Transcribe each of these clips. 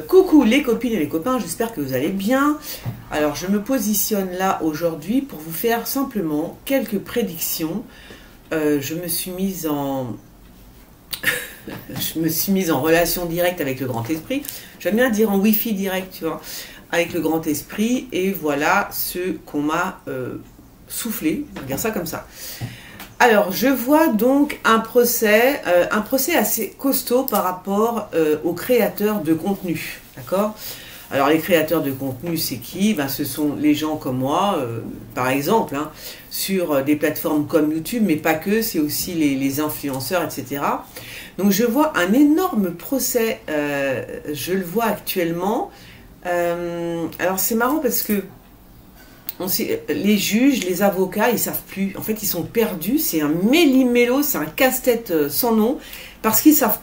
Coucou les copines et les copains, j'espère que vous allez bien. Alors je me positionne là aujourd'hui pour vous faire simplement quelques prédictions. Je me suis mise en relation directe avec le grand esprit. J'aime bien dire en wifi direct, tu vois, avec le grand esprit. Et voilà ce qu'on m'a soufflé, on va dire ça comme ça. Alors, je vois donc un procès assez costaud par rapport aux créateurs de contenu, d'accord? Alors, les créateurs de contenu, c'est qui? Ben, ce sont les gens comme moi, par exemple, hein, sur des plateformes comme YouTube, mais pas que, c'est aussi les influenceurs, etc. Donc, je vois un énorme procès, je le vois actuellement. Alors, c'est marrant parce que les juges, les avocats, ils savent plus. En fait, ils sont perdus. C'est un méli-mélo, c'est un casse-tête sans nom, parce qu'ils savent,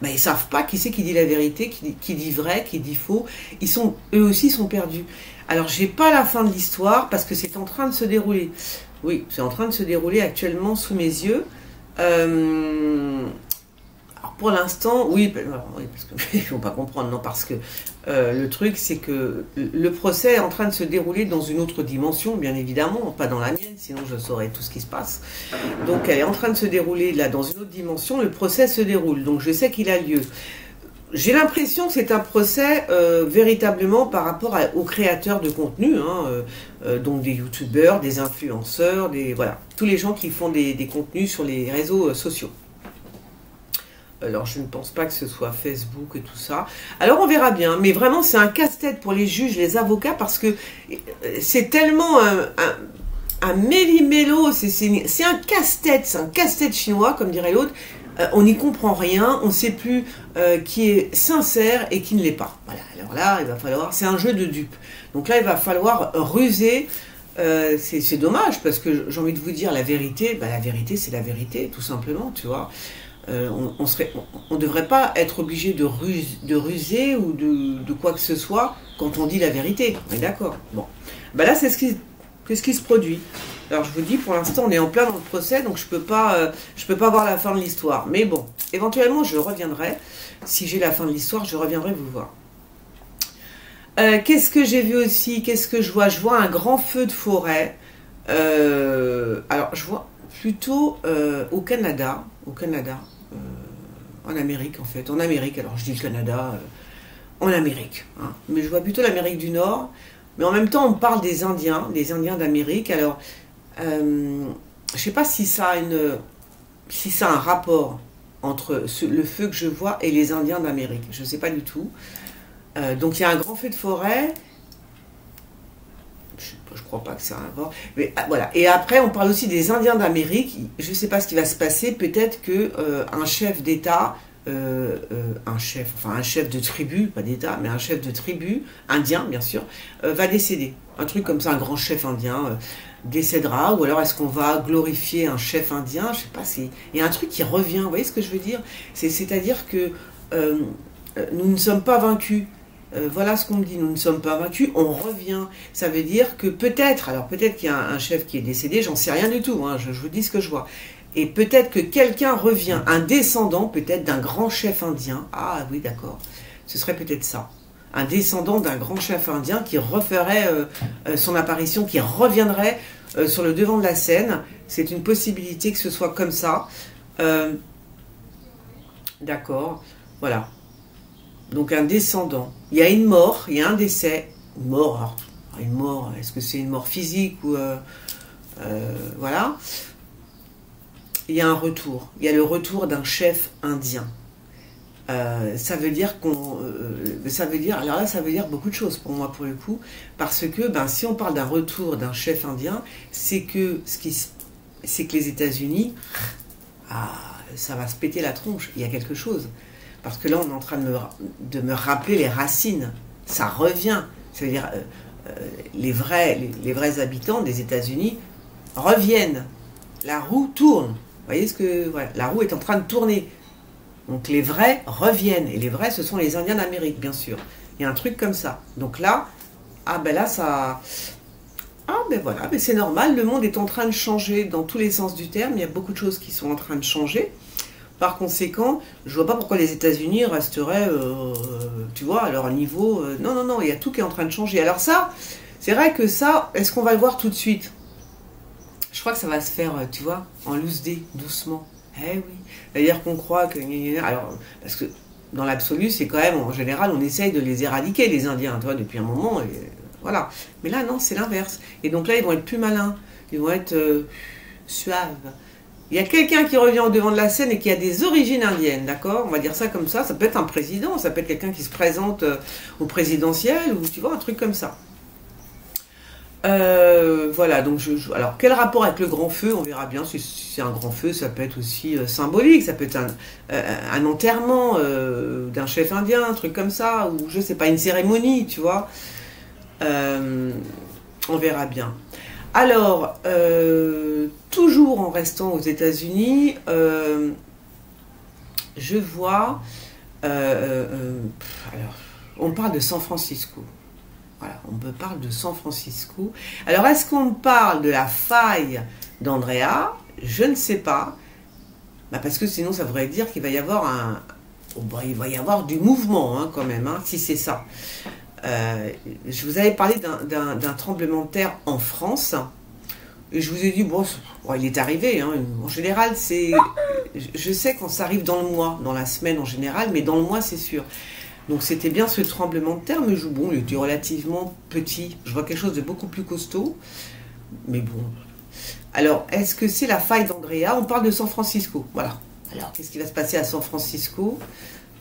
ils savent pas qui c'est qui dit la vérité, qui dit vrai, qui dit faux. Eux aussi sont perdus. Alors, j'ai pas la fin de l'histoire parce que c'est en train de se dérouler. Oui, c'est en train de se dérouler actuellement sous mes yeux. Alors pour l'instant, oui, parce que ils vont pas comprendre, non, parce que le truc, c'est que le procès est en train de se dérouler dans une autre dimension, bien évidemment, pas dans la mienne, sinon je saurais tout ce qui se passe. Donc elle est en train de se dérouler là dans une autre dimension, le procès se déroule, donc je sais qu'il a lieu. J'ai l'impression que c'est un procès véritablement par rapport aux créateurs de contenu, hein, donc des youtubeurs, des influenceurs, voilà, tous les gens qui font des contenus sur les réseaux sociaux. Alors, je ne pense pas que ce soit Facebook et tout ça. Alors, on verra bien. Mais vraiment, c'est un casse-tête pour les juges, les avocats, parce que c'est tellement un méli-mélo. C'est un casse-tête. C'est un casse-tête chinois, comme dirait l'autre. On n'y comprend rien. On ne sait plus qui est sincère et qui ne l'est pas. Voilà. Alors là, il va falloir... C'est un jeu de dupes. Donc là, il va falloir ruser. C'est dommage, parce que j'ai envie de vous dire la vérité. La vérité, c'est la vérité, tout simplement, tu vois. On ne devrait pas être obligé de ruser ou de quoi que ce soit quand on dit la vérité. On est d'accord? Bon, là c'est ce qui se produit. Alors je vous dis, pour l'instant on est en plein dans le procès, donc je peux pas voir la fin de l'histoire. Mais bon, éventuellement je reviendrai. Si j'ai la fin de l'histoire, je reviendrai vous voir. Qu'est-ce que j'ai vu aussi? Qu'est-ce que je vois? Je vois un grand feu de forêt. Alors je vois plutôt au Canada, en Amérique en fait, alors je dis le Canada, en Amérique, hein. Mais je vois plutôt l'Amérique du Nord, mais en même temps on parle des Indiens d'Amérique. Alors je sais pas si ça a un rapport entre le feu que je vois et les Indiens d'Amérique, je sais pas du tout. Donc il y a un grand feu de forêt. Je crois pas que ça a un rapport. Mais voilà. Et après, on parle aussi des Indiens d'Amérique. Je ne sais pas ce qui va se passer. Peut-être que un chef d'État, un chef de tribu, pas d'État, mais un chef de tribu, indien bien sûr, va décéder. Un truc comme ça, un grand chef indien décédera. Ou alors est-ce qu'on va glorifier un chef indien? Je sais pas. Il y a un truc qui revient. Vous voyez ce que je veux dire? C'est-à-dire que nous ne sommes pas vaincus. Voilà ce qu'on me dit, nous ne sommes pas vaincus, on revient. Ça veut dire que peut-être qu'il y a un chef qui est décédé, j'en sais rien du tout, hein, je vous dis ce que je vois. Et peut-être que quelqu'un revient, un descendant peut-être d'un grand chef indien. Ah oui, d'accord, ce serait peut-être ça. Un descendant d'un grand chef indien qui referait son apparition, qui reviendrait sur le devant de la scène. C'est une possibilité que ce soit comme ça. D'accord, voilà. Donc un descendant. Il y a une mort, il y a un décès. Une mort, est-ce que c'est une mort physique ou... voilà. Il y a un retour. Il y a le retour d'un chef indien. Ça veut dire alors là, ça veut dire beaucoup de choses pour moi, pour le coup. Parce que, si on parle d'un retour d'un chef indien, c'est que les États-Unis, ça va se péter la tronche. Il y a quelque chose. Parce que là, on est en train de me rappeler les racines. Ça revient. C'est-à-dire, les vrais habitants des États-Unis reviennent. La roue tourne. Vous voyez ce que... Voilà, la roue est en train de tourner. Donc les vrais reviennent. Et les vrais, ce sont les Indiens d'Amérique, bien sûr. Il y a un truc comme ça. Donc là, là, ça... voilà, c'est normal. Le monde est en train de changer dans tous les sens du terme. Il y a beaucoup de choses qui sont en train de changer. Par conséquent, je vois pas pourquoi les États-Unis resteraient, tu vois, à leur niveau. Non, non, non, il y a tout qui est en train de changer. Alors ça, c'est vrai que ça, est-ce qu'on va le voir tout de suite? Je crois que ça va se faire, tu vois, en loose day, doucement. Eh oui. C'est-à-dire qu'on croit que... Alors, parce que dans l'absolu, c'est quand même, en général, on essaye de les éradiquer, les Indiens, tu vois, depuis un moment. Et voilà. Mais là, non, c'est l'inverse. Et donc là, ils vont être plus malins. Ils vont être suaves. Il y a quelqu'un qui revient au devant de la scène et qui a des origines indiennes, d'accord? On va dire ça comme ça. Ça peut être un président, ça peut être quelqu'un qui se présente au présidentiel, ou tu vois, un truc comme ça. Voilà, donc alors quel rapport avec le grand feu? On verra bien si c'est un grand feu, ça peut être aussi symbolique, ça peut être un enterrement d'un chef indien, un truc comme ça, ou je sais pas, une cérémonie, tu vois. On verra bien. Alors, toujours en restant aux États-Unis, je vois, alors, on parle de San Francisco. Voilà, on me parle de San Francisco. Alors, est-ce qu'on me parle de la faille d'Andrea? Je ne sais pas. Bah parce que sinon, ça voudrait dire qu'il va y avoir il va y avoir du mouvement, hein, quand même, hein, si c'est ça. Je vous avais parlé d'un tremblement de terre en France. Et je vous ai dit, bon, il est arrivé. Hein, en général, je sais quand ça arrive dans le mois, dans la semaine en général, mais dans le mois, c'est sûr. Donc c'était bien ce tremblement de terre, mais bon, il était relativement petit. Je vois quelque chose de beaucoup plus costaud, mais bon. Alors, est-ce que c'est la faille d'Andrea? On parle de San Francisco, voilà. Alors, qu'est-ce qui va se passer à San Francisco?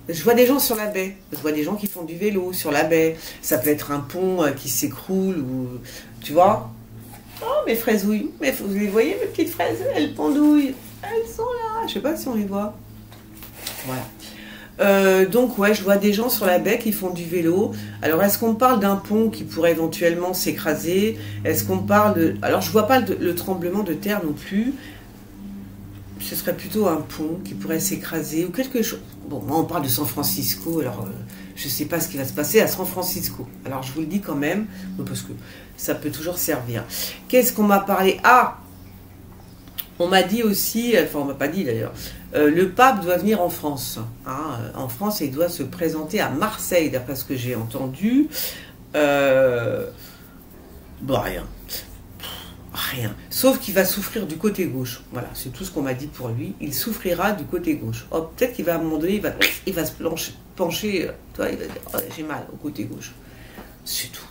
Je vois des gens sur la baie, je vois des gens qui font du vélo sur la baie. Ça peut être un pont qui s'écroule, ou tu vois. Oh, mes fraisouilles, vous les voyez, mes petites fraises, elles pendouillent. Elles sont là, je sais pas si on les voit. Voilà. Donc ouais, je vois des gens sur la baie qui font du vélo. Alors est-ce qu'on parle d'un pont qui pourrait éventuellement s'écraser? Est-ce qu'on parle de... Alors je vois pas le tremblement de terre non plus. Ce serait plutôt un pont qui pourrait s'écraser ou quelque chose. Bon, moi on parle de San Francisco, alors je sais pas ce qui va se passer à San Francisco. Alors je vous le dis quand même, parce que ça peut toujours servir. Qu'est-ce qu'on m'a parlé? Ah, on m'a dit aussi, enfin on m'a pas dit d'ailleurs, le pape doit venir en France. Hein, en France, il doit se présenter à Marseille, d'après ce que j'ai entendu. Bon, rien. Rien. Sauf qu'il va souffrir du côté gauche. Voilà, c'est tout ce qu'on m'a dit pour lui. Il souffrira du côté gauche. Oh, peut-être qu'il va à un moment donné, il va se pencher. Toi, il va dire, oh, j'ai mal au côté gauche. C'est tout.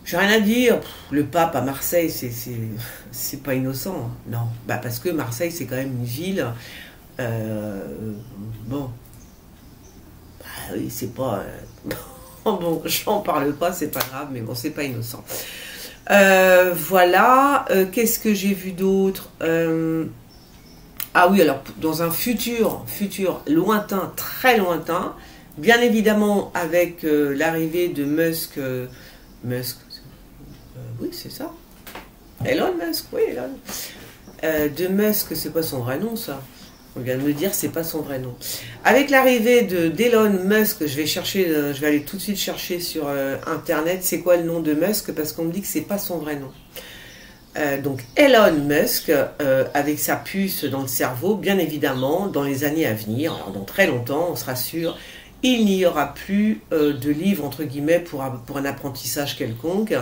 J'ai rien à dire. Le pape à Marseille, c'est pas innocent. Non, bah parce que Marseille, c'est quand même une ville. Bon, bah oui, c'est pas. Bon, j'en parle pas, c'est pas grave, mais bon, c'est pas innocent. Voilà. Qu'est-ce que j'ai vu d'autre? Ah oui, alors dans un futur lointain, très lointain, bien évidemment avec l'arrivée de Musk. Oui, c'est ça. Elon Musk, oui, Elon. De Musk, c'est pas son vrai nom, ça. On vient de me dire, c'est pas son vrai nom. Avec l'arrivée d'Elon Musk, je vais aller tout de suite chercher sur Internet, c'est quoi le nom de Musk, parce qu'on me dit que c'est pas son vrai nom. Donc Elon Musk, avec sa puce dans le cerveau, bien évidemment, dans les années à venir, alors dans très longtemps, on sera sûr, il n'y aura plus de livres, entre guillemets, pour un apprentissage quelconque.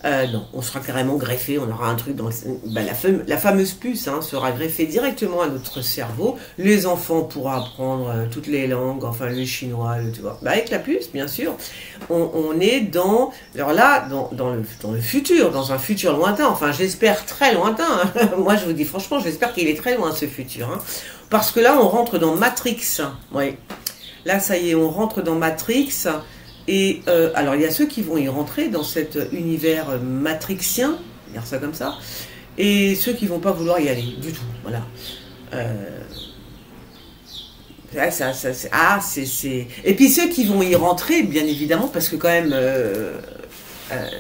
Non, on sera carrément greffé, on aura un truc dans la fameuse puce sera greffée directement à notre cerveau. Les enfants pourront apprendre toutes les langues, enfin le chinois, tu vois. Avec la puce, bien sûr, on est dans le futur, dans un futur lointain, enfin j'espère très lointain. Hein. Moi je vous dis franchement, j'espère qu'il est très loin ce futur. Hein. Parce que là on rentre dans Matrix. Oui. Là ça y est, on rentre dans Matrix. Et alors, il y a ceux qui vont y rentrer dans cet univers matrixien, on va dire ça comme ça, et ceux qui vont pas vouloir y aller du tout. Voilà. Et puis ceux qui vont y rentrer, bien évidemment, parce que quand même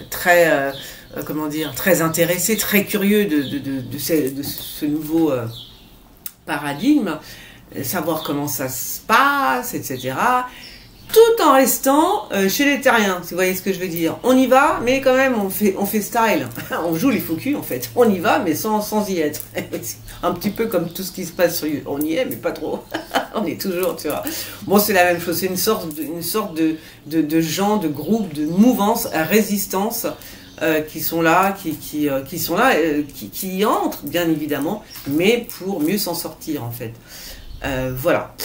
très, comment dire, très intéressés, très curieux de ce nouveau paradigme, savoir comment ça se passe, etc. tout en restant chez les terriens, si vous voyez ce que je veux dire. On y va, mais quand même, on fait style. On joue les faux culs, en fait. On y va, mais sans y être. Un petit peu comme tout ce qui se passe sur YouTube. On y est, mais pas trop. On est toujours, tu vois. Bon, c'est la même chose. C'est une sorte de gens, de groupes, de mouvances, résistance qui sont là, qui y entrent, bien évidemment, mais pour mieux s'en sortir, en fait. Voilà.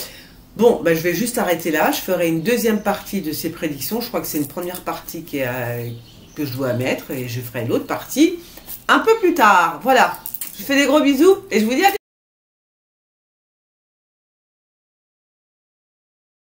Bon, bah, je vais juste arrêter là. Je ferai une deuxième partie de ces prédictions. Je crois que c'est une première partie que je dois mettre et je ferai l'autre partie un peu plus tard. Voilà. Je vous fais des gros bisous et je vous dis à bientôt.